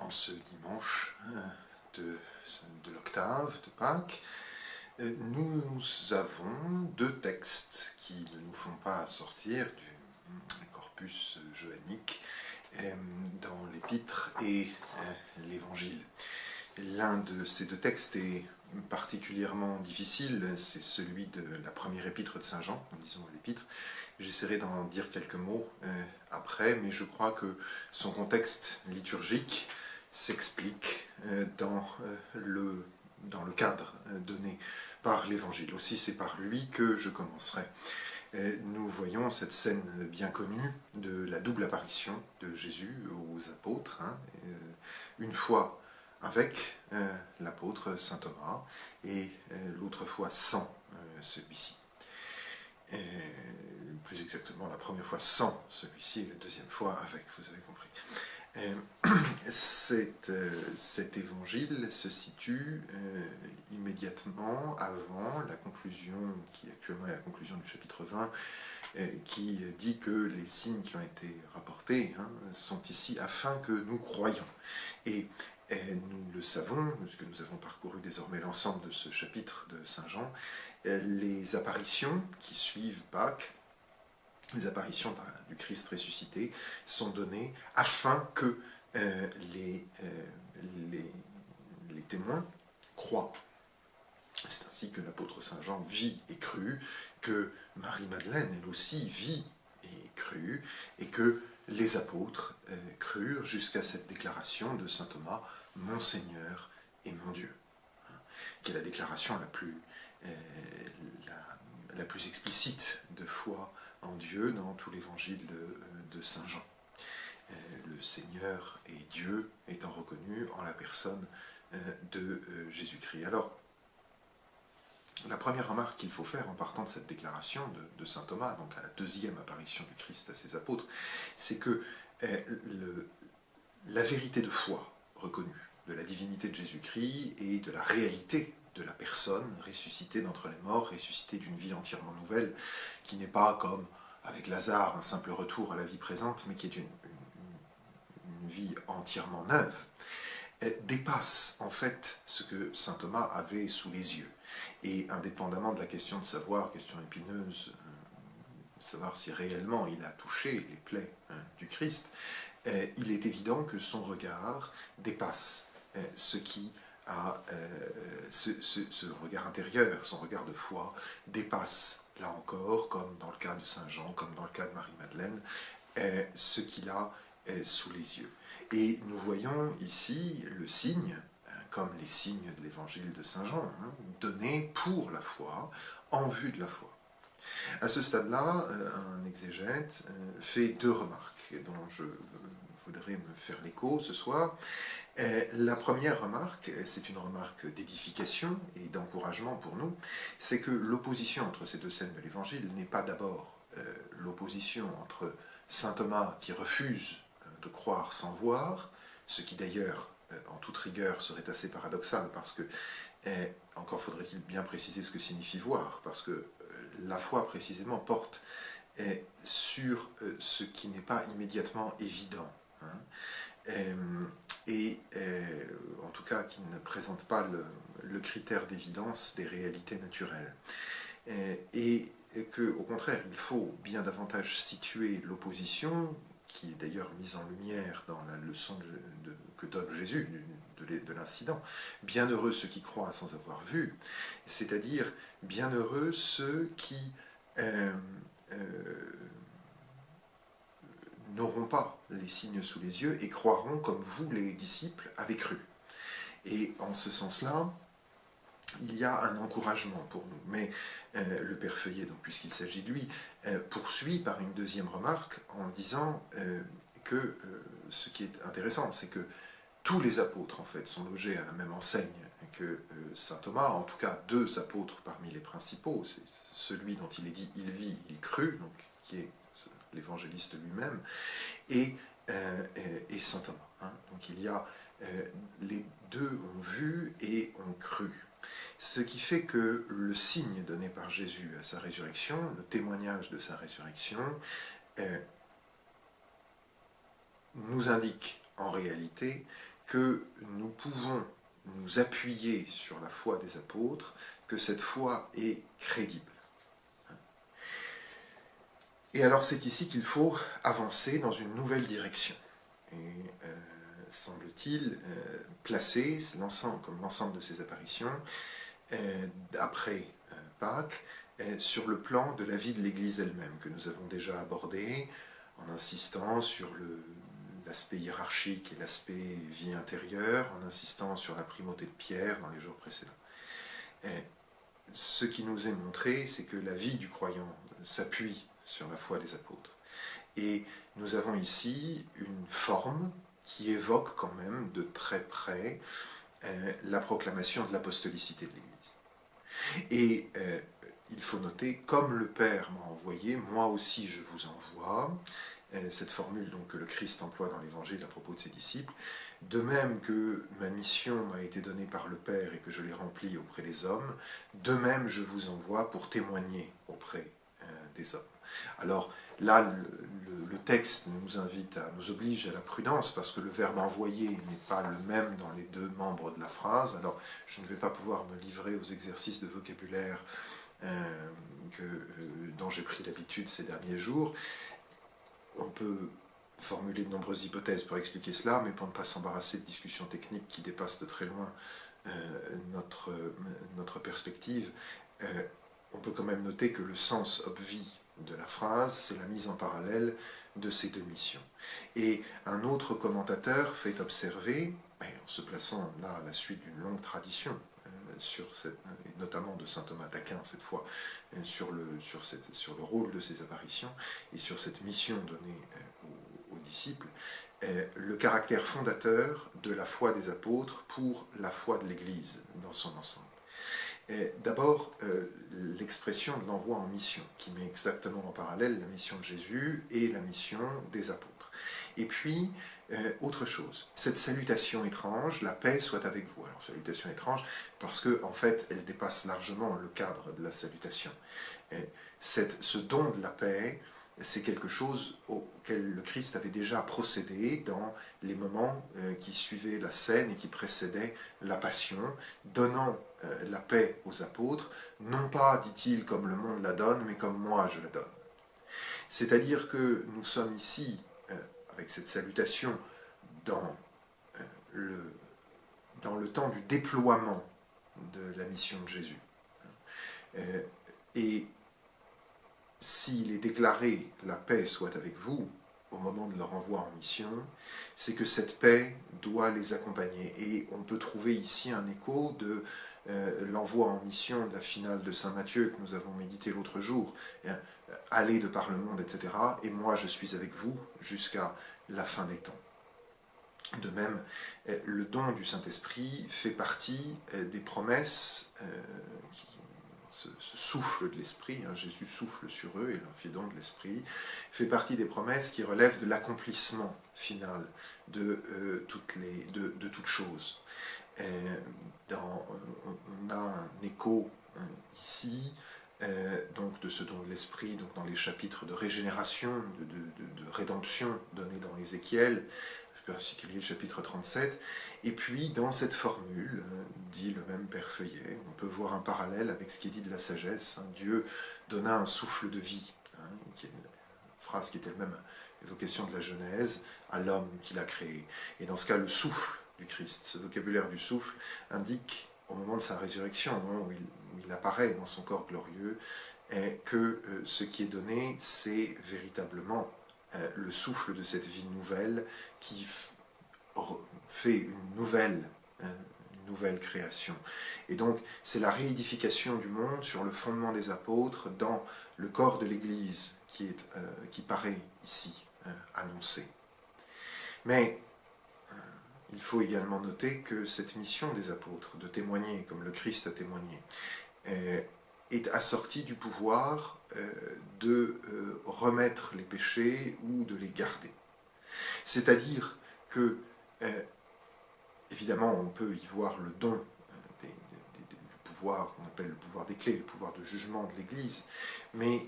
En ce dimanche de l'octave de Pâques, nous avons deux textes qui ne nous font pas sortir du corpus joannique dans l'Épître et l'Évangile. L'un de ces deux textes est particulièrement difficile, c'est celui de la première épître de Saint Jean, disons l'Épître. J'essaierai d'en dire quelques mots après, mais je crois que son contexte liturgique s'explique dans le cadre donné par l'Évangile. Aussi, c'est par lui que je commencerai. Nous voyons cette scène bien connue de la double apparition de Jésus aux apôtres, une fois avec l'apôtre saint Thomas et l'autre fois sans celui-ci. Plus exactement, la première fois sans celui-ci et la deuxième fois avec, vous avez compris. Cet évangile se situe immédiatement avant la conclusion, qui actuellement est la conclusion du chapitre 20, qui dit que les signes qui ont été rapportés sont ici afin que nous croyions. Et nous le savons, puisque nous avons parcouru désormais l'ensemble de ce chapitre de Saint Jean, les apparitions qui suivent Pâques, les apparitions du Christ ressuscité, sont données afin que les témoins croient. C'est ainsi que l'apôtre Saint Jean vit et crut, que Marie-Madeleine, elle aussi, vit et crut, et que les apôtres crurent jusqu'à cette déclaration de saint Thomas, « Mon Seigneur et mon Dieu », qui est la déclaration la plus explicite de foi en Dieu dans tout l'évangile de Saint Jean. Le Seigneur et Dieu étant reconnus en la personne de Jésus-Christ. Alors, la première remarque qu'il faut faire en partant de cette déclaration de saint Thomas, donc à la deuxième apparition du Christ à ses apôtres, c'est que la vérité de foi reconnue de la divinité de Jésus-Christ et de la réalité de la personne ressuscitée d'entre les morts, ressuscitée d'une vie entièrement nouvelle, qui n'est pas comme avec Lazare un simple retour à la vie présente, mais qui est une vie entièrement neuve, dépasse en fait ce que saint Thomas avait sous les yeux. Et indépendamment de la question de savoir, question épineuse, de savoir si réellement il a touché les plaies du Christ, il est évident que son regard dépasse ce regard intérieur, son regard de foi, dépasse, là encore, comme dans le cas de Saint Jean, comme dans le cas de Marie-Madeleine, ce qu'il a sous les yeux. Et nous voyons ici le signe, comme les signes de l'évangile de Saint Jean, donnés pour la foi, en vue de la foi. À ce stade-là, un exégète fait deux remarques, dont je voudrais me faire l'écho ce soir. La première remarque, c'est une remarque d'édification et d'encouragement pour nous, c'est que l'opposition entre ces deux scènes de l'Évangile n'est pas d'abord l'opposition entre saint Thomas qui refuse de croire sans voir, ce qui d'ailleurs, en toute rigueur, serait assez paradoxal, parce que, encore faudrait-il bien préciser ce que signifie voir, parce que la foi précisément porte sur ce qui n'est pas immédiatement évident. En tout cas qui ne présente pas le critère d'évidence des réalités naturelles. Et qu'au contraire, il faut bien davantage situer l'opposition, qui est d'ailleurs mise en lumière dans la leçon que donne Jésus de l'incident. Bienheureux ceux qui croient sans avoir vu, c'est-à-dire bienheureux ceux qui n'auront pas les signes sous les yeux et croiront comme vous, les disciples, avez cru. Et en ce sens-là, il y a un encouragement pour nous. Mais le Père Feuillet, donc, puisqu'il s'agit de lui, poursuit par une deuxième remarque en disant que ce qui est intéressant, c'est que tous les apôtres, en fait, sont logés à la même enseigne que saint Thomas, en tout cas deux apôtres parmi les principaux, c'est celui dont il est dit « il vit, il crut », donc qui est l'évangéliste lui-même, et saint Thomas. Donc il y a les deux ont vu et ont cru. Ce qui fait que le signe donné par Jésus à sa résurrection, le témoignage de sa résurrection, nous indique en réalité que nous pouvons nous appuyer sur la foi des apôtres, que cette foi est crédible. Et alors c'est ici qu'il faut avancer dans une nouvelle direction. Et semble-t-il placer l'ensemble, comme l'ensemble de ces apparitions, après Pâques, sur le plan de la vie de l'Église elle-même, que nous avons déjà abordé, en insistant sur l'aspect hiérarchique et l'aspect vie intérieure, en insistant sur la primauté de Pierre dans les jours précédents. Ce qui nous est montré, c'est que la vie du croyant s'appuie sur la foi des apôtres. Et nous avons ici une forme qui évoque quand même de très près la proclamation de l'apostolicité de l'Église. Et il faut noter, comme le Père m'a envoyé, moi aussi je vous envoie, cette formule donc, que le Christ emploie dans l'Évangile à propos de ses disciples, de même que ma mission m'a été donnée par le Père et que je l'ai remplie auprès des hommes, de même je vous envoie pour témoigner auprès des hommes. Alors là, le texte nous oblige à la prudence parce que le verbe envoyer n'est pas le même dans les deux membres de la phrase. Alors je ne vais pas pouvoir me livrer aux exercices de vocabulaire dont j'ai pris l'habitude ces derniers jours. On peut formuler de nombreuses hypothèses pour expliquer cela, mais pour ne pas s'embarrasser de discussions techniques qui dépassent de très loin notre perspective, on peut quand même noter que le sens obvi de la phrase, c'est la mise en parallèle de ces deux missions. Et un autre commentateur fait observer, en se plaçant là à la suite d'une longue tradition, et notamment de saint Thomas d'Aquin cette fois, sur le rôle de ces apparitions et sur cette mission donnée aux disciples, le caractère fondateur de la foi des apôtres pour la foi de l'Église dans son ensemble. D'abord, l'expression de l'envoi en mission, qui met exactement en parallèle la mission de Jésus et la mission des apôtres. Et puis, autre chose, cette salutation étrange, la paix soit avec vous. Alors, salutation étrange, parce que en fait, elle dépasse largement le cadre de la salutation. Ce don de la paix, c'est quelque chose auquel le Christ avait déjà procédé dans les moments qui suivaient la scène et qui précédaient la passion, donnant la paix aux apôtres, non pas, dit-il, comme le monde la donne, mais comme moi je la donne. C'est-à-dire que nous sommes ici, avec cette salutation, dans le temps du déploiement de la mission de Jésus. Et s'il est déclaré « la paix soit avec vous » au moment de leur envoi en mission, c'est que cette paix doit les accompagner. Et on peut trouver ici un écho de l'envoi en mission de la finale de Saint Matthieu que nous avons médité l'autre jour. « Allez de par le monde, etc. Et moi je suis avec vous jusqu'à la fin des temps. » De même, le don du Saint-Esprit fait partie des promesses ce souffle de l'Esprit, Jésus souffle sur eux et leur fait don de l'Esprit, fait partie des promesses qui relèvent de l'accomplissement final de toute chose. On a un écho ici donc de ce don de l'Esprit, donc dans les chapitres de régénération, de rédemption donnés dans Ézéchiel, en particulier le chapitre 37, et puis dans cette formule, dit le même Père Feuillet, on peut voir un parallèle avec ce qui est dit de la sagesse, Dieu donna un souffle de vie, qui est une phrase qui est elle-même évocation de la Genèse, à l'homme qu'il a créé. Et dans ce cas, le souffle du Christ, ce vocabulaire du souffle, indique au moment de sa résurrection, au moment où il apparaît dans son corps glorieux, que ce qui est donné, c'est véritablement le souffle de cette vie nouvelle qui fait une nouvelle création. Et donc, c'est la réédification du monde sur le fondement des apôtres dans le corps de l'Église qui paraît ici annoncé. Mais il faut également noter que cette mission des apôtres, de témoigner comme le Christ a témoigné, est assortie du pouvoir de remettre les péchés ou de les garder. C'est-à-dire que, évidemment, on peut y voir le don du pouvoir qu'on appelle le pouvoir des clés, le pouvoir de jugement de l'Église, mais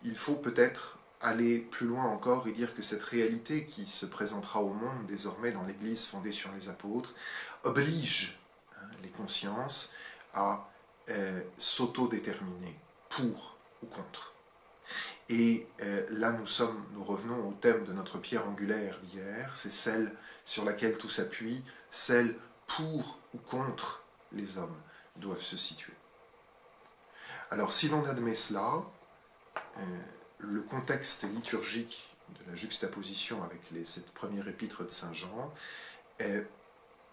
il faut peut-être aller plus loin encore et dire que cette réalité qui se présentera au monde désormais dans l'Église fondée sur les apôtres oblige les consciences à s'autodéterminer pour ou contre. Et là, nous revenons au thème de notre pierre angulaire d'hier, c'est celle sur laquelle tout s'appuie, celle pour ou contre les hommes doivent se situer. Alors, si l'on admet cela, le contexte liturgique de la juxtaposition avec cette première épître de Saint Jean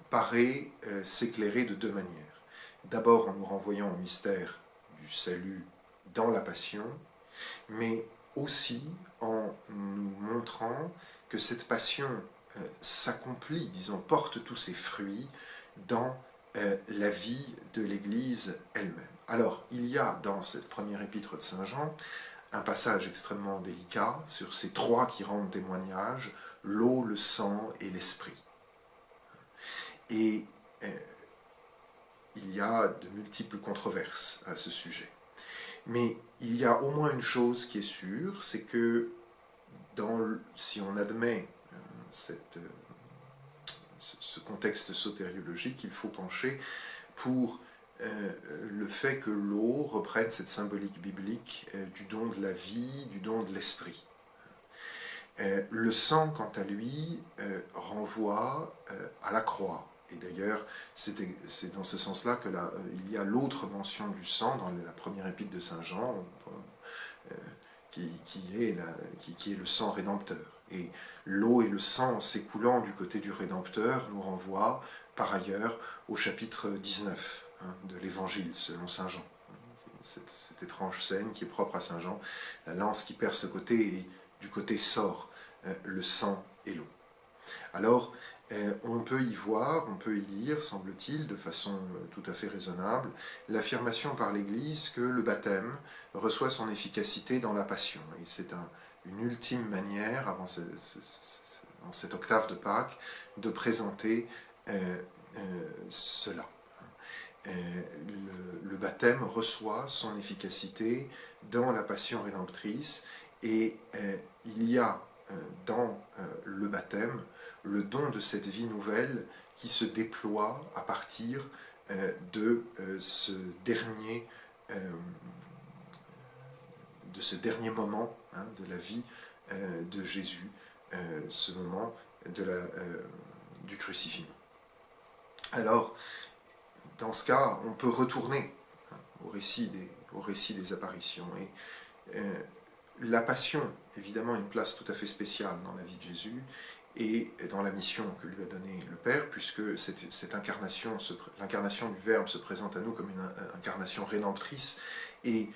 paraît s'éclairer de deux manières. D'abord en nous renvoyant au mystère du salut dans la passion, mais aussi en nous montrant que cette passion s'accomplit, disons, porte tous ses fruits dans la vie de l'Église elle-même. Alors, il y a dans cette première épître de Saint Jean un passage extrêmement délicat sur ces trois qui rendent témoignage, l'eau, le sang et l'esprit. Et il y a de multiples controverses à ce sujet. Mais il y a au moins une chose qui est sûre, c'est que si on admet ce contexte sotériologique, il faut pencher pour le fait que l'eau reprenne cette symbolique biblique du don de la vie, du don de l'esprit. Le sang, quant à lui, renvoie à la croix. Et d'ailleurs, c'est dans ce sens-là qu'il y a l'autre mention du sang dans la première épître de Saint Jean, qui est le sang rédempteur. Et l'eau et le sang s'écoulant du côté du Rédempteur nous renvoient par ailleurs au chapitre 19 de l'Évangile selon Saint Jean. Cette étrange scène qui est propre à Saint Jean, la lance qui perce le côté et du côté sort le sang et l'eau. Alors, on peut y voir, on peut y lire, semble-t-il, de façon tout à fait raisonnable, l'affirmation par l'Église que le baptême reçoit son efficacité dans la passion. Et c'est une ultime manière, dans cette octave de Pâques, de présenter cela. Le baptême reçoit son efficacité dans la passion rédemptrice, et il y a dans le baptême le don de cette vie nouvelle qui se déploie à partir de ce dernier moment de la vie de Jésus, ce moment du crucifixion. Alors, dans ce cas, on peut retourner au récit des apparitions. Et la passion, évidemment, une place tout à fait spéciale dans la vie de Jésus et dans la mission que lui a donnée le Père, puisque cette incarnation, l'incarnation du Verbe se présente à nous comme une incarnation rédemptrice. Et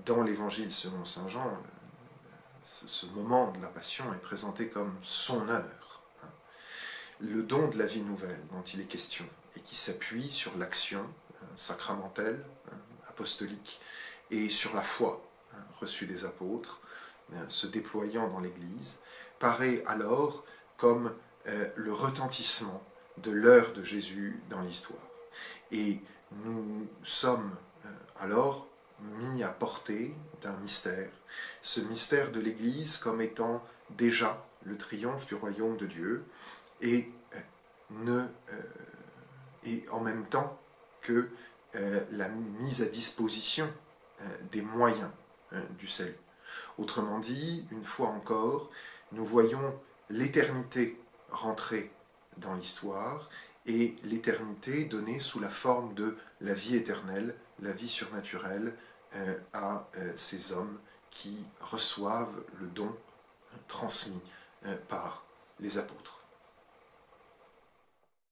dans l'Évangile selon Saint Jean, ce moment de la passion est présenté comme son heure. Le don de la vie nouvelle dont il est question, et qui s'appuie sur l'action sacramentelle, apostolique, et sur la foi reçue des apôtres, se déployant dans l'Église, paraît alors comme le retentissement de l'heure de Jésus dans l'histoire. Et nous sommes alors mis à portée d'un mystère, ce mystère de l'Église comme étant déjà le triomphe du royaume de Dieu, et en même temps que la mise à disposition des moyens du salut. Autrement dit, une fois encore, nous voyons l'éternité rentrer dans l'histoire, et l'éternité donnée sous la forme de la vie éternelle, la vie surnaturelle, à ces hommes qui reçoivent le don transmis par les apôtres.